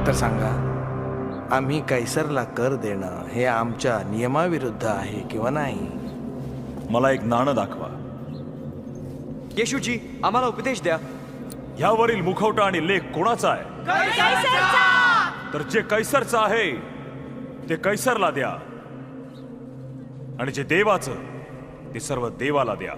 तर सांगा, आम्ही कैसरला कर देणं हे आमच्या नियमाविरुद्ध आहे किंवा नाही? मला एक नाणं दाखवा. येशूजी, आम्हाला उपदेश द्या. यावरील मुखवटा आणि लेख कोणाचा आहे? तर जे कैसरचं आहे ते कैसरला द्या, आणि जे देवाचं ते सर्व देवाला द्या.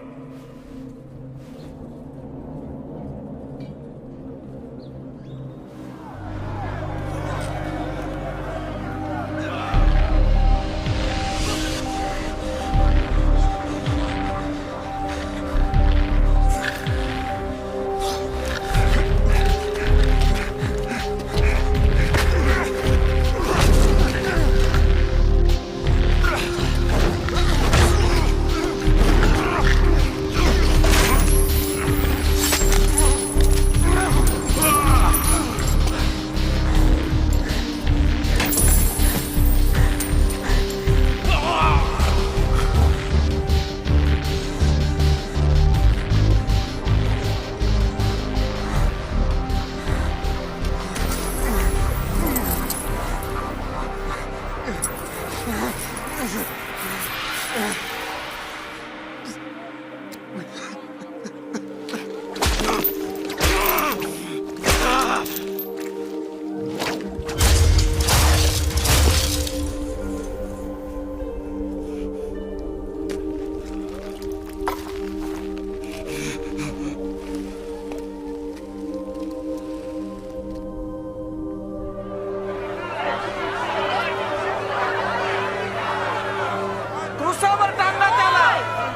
क्रूसावर टांगा त्याला.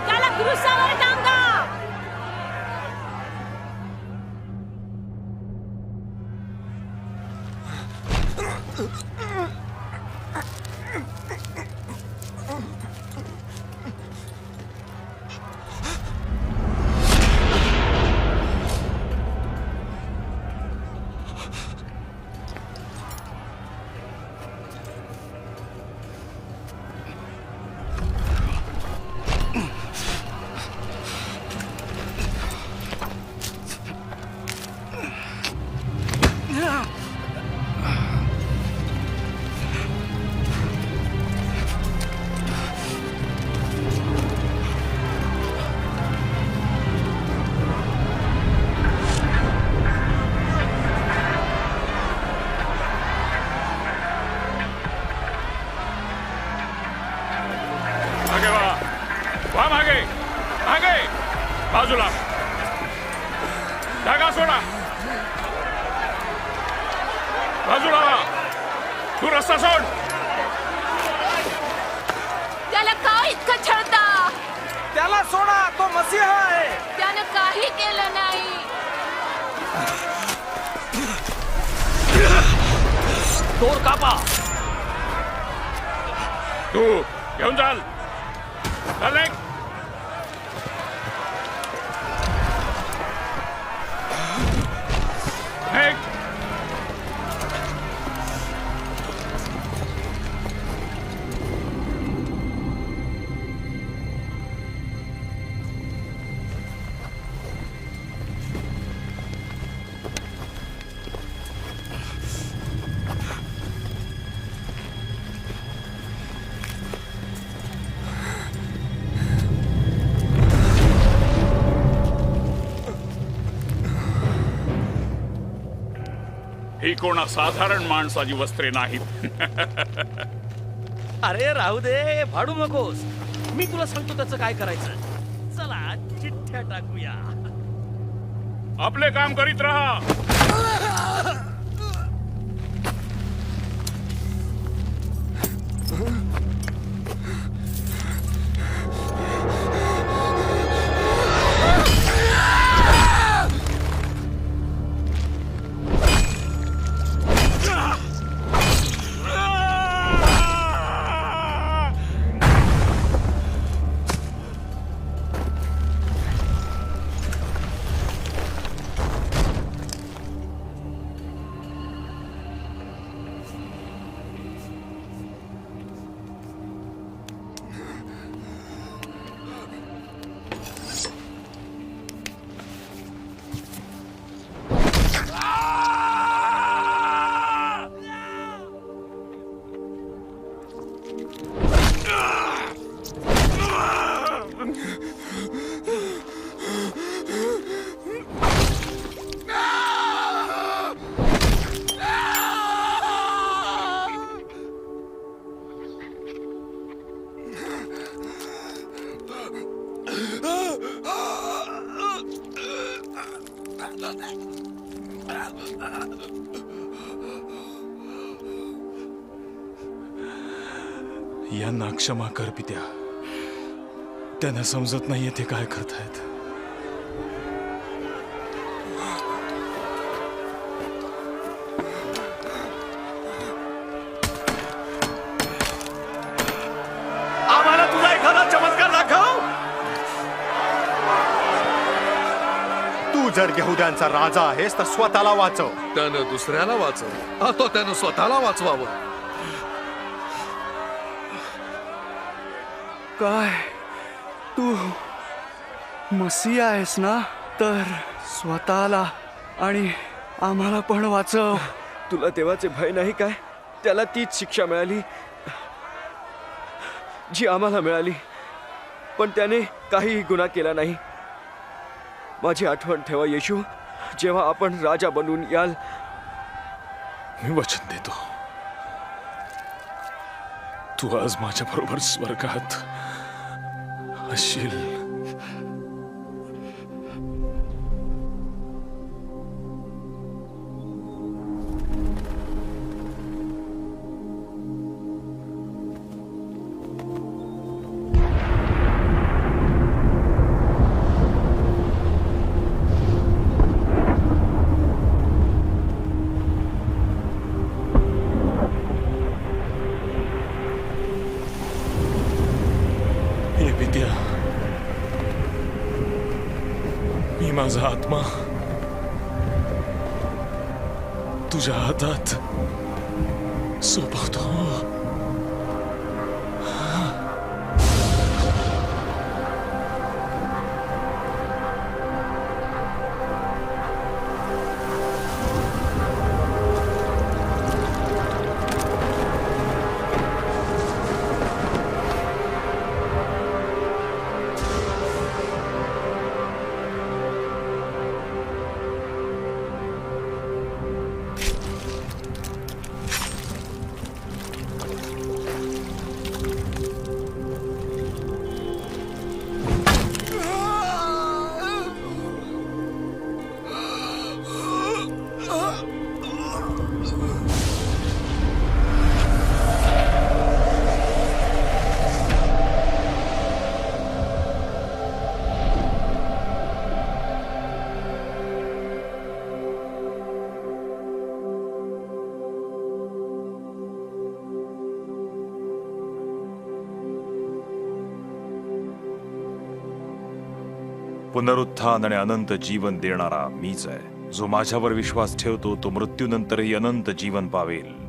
त्याला क्रूसावर टांगा. मागे वा, वा मागे, मागे, बाजूला. जागा सोडा, बाजूला वा. तू रस्ता सोड. त्याला का इतकं छळता? त्याला सोडा, तो मसीहा आहे. त्यानं काही केलं नाही. दोर कापा. तू घेऊन चाल. चल निघ. निघ. ही कोणा साधारण माणसाची वस्त्रे नाहीत. अरे राहू दे, भाडू नकोस. मी तुला सांगतो त्याचं काय करायचं. चला चिठ्ठ्या टाकूया. आपले काम करीत राहा. यांना क्षमा कर पित्या. त्यांना समजत नाहीये ते काय करतायत. आम्हाला तुझा एखादा चमत्कार दाखव. तू जर यहुद्यांचा राजा आहेस तर स्वतःला वाचव. त्यानं दुसऱ्याला वाचव, आता त्यानं स्वतःला वाचवावं. काय तू मसीह आहेस ना? तर स्वतःला आणि आम्हाला पण वाचव. तुला देवाचे भय नाही काय? त्याला तीच शिक्षा मिळाली जी आम्हाला मिळाली, पण त्याने काहीही गुन्हा केला नाही. माझी आठवण ठेवा येशू, जेव्हा आपण राजा बनून याल. मी वचन देतो, तू आज माझ्या बरोबर स्वर्गात असशील. हे पित्या, मी माझा आत्मा तुझ्या हातात सोपवतो. पुनरुत्थान आणि अनंत जीवन देणारा मीच आहे. जो माझ्यावर विश्वास ठेवतो तो मृत्यूनंतरही अनंत जीवन पावेल.